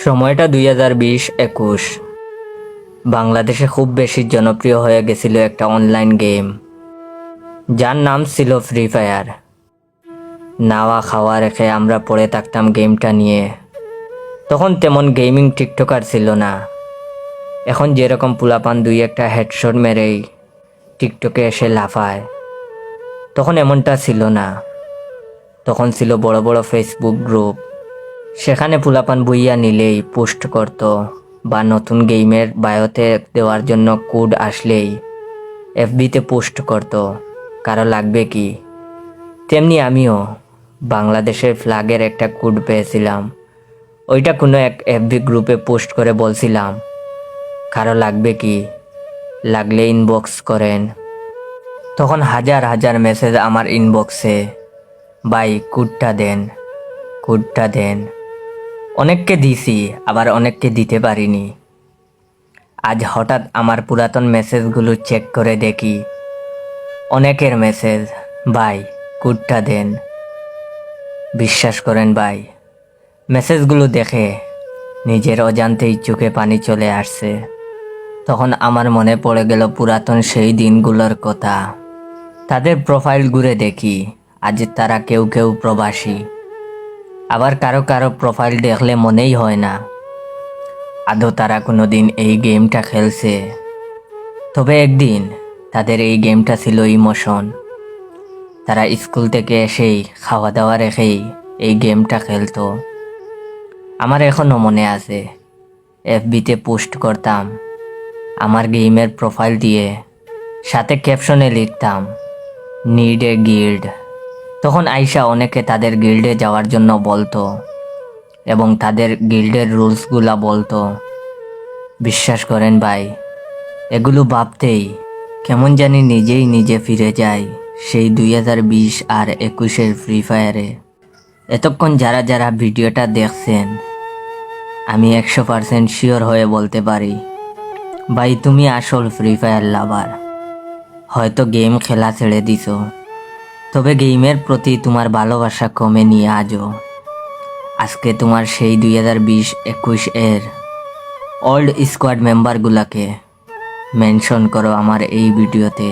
সময়টা 2020-21। বাংলাদেশে খুব বেশি জনপ্রিয় হয়ে গেছিল একটা অনলাইন গেম, যার নাম ছিল ফ্রি ফায়ার। নাওয়া খাওয়া রেখে আমরা পড়ে থাকতাম গেমটা নিয়ে। তখন তেমন গেমিং টিকটকার ছিল না। এখন যেরকম পুলাপান দুই একটা হেডশট মেরেই টিকটকে এসে লাফায়, তখন এমনটা ছিল না। তখন ছিল বড় বড় ফেসবুক গ্রুপ, সেখানে পুলাপান বইয়া নিলেই পোস্ট করত, বা নতুন গেমের বায়োতে দেওয়ার জন্য কোড আসলেই এফবিতে পোস্ট করত, কারো লাগবে কি। তেমনি আমিও বাংলাদেশের ফ্ল্যাগের একটা কোড পেয়েছিলাম, ওইটা কোনো এক এফবি গ্রুপে পোস্ট করে বলছিলাম, কারো লাগবে কি, লাগলে ইনবক্স করেন। তখন হাজার হাজার মেসেজ আমার ইনবক্সে, ভাই কোডটা দেন, কোডটা দেন। অনেককে দিছি, আবার অনেককে দিতে পারিনি। আজ হঠাৎ আমার পুরাতন মেসেজগুলো চেক করে দেখি, অনেকের মেসেজ, ভাই কোডটা দেন। বিশ্বাস করেন ভাই, মেসেজগুলো দেখে নিজের অজান্তেই চোখে পানি চলে আসছে। তখন আমার মনে পড়ে গেল পুরাতন সেই দিনগুলোর কথা। তাদের প্রোফাইল ঘুরে দেখি, আজ তারা কেউ কেউ প্রবাসী। আবার কারো কারো প্রোফাইল দেখলে মনেই হয় না আদৌ তারা কোনোদিন এই গেমটা খেলছে। তবে একদিন তাদের এই গেমটা ছিল ইমোশন। তারা স্কুল থেকে এসেই খাওয়া দাওয়া রেখেই এই গেমটা খেলতো। আমার এখনও মনে আছে, এফবিতে পোস্ট করতাম আমার গেমের প্রোফাইল দিয়ে, সাথে ক্যাপশনে লিখতাম নিড এ গিল্ড। তখন আইসা অনেকে তাদের গিল্ডে যাওয়ার জন্য বলতো এবং তাদের গিল্ডের রুলসগুলা বলতো। বিশ্বাস করেন ভাই, এগুলো ভাবতেই কেমন জানি নিজেই নিজে ফিরে যাই সেই 2020 আর 21-এর ফ্রি ফায়ারে। এতক্ষণ যারা যারা ভিডিওটা দেখছেন, আমি 100% শিওর হয়ে বলতে পারি, ভাই তুমি আসল ফ্রি ফায়ার লাভার। হয়তো গেম খেলা ছেড়ে দিছো, তবে গেমের প্রতি তোমার ভালোবাসা কমেনি আজও। আজকে তোমার সেই 2020-21 এর ওল্ড স্কোয়াড মেম্বারগুলোকে মেনশন করো আমার এই ভিডিওতে।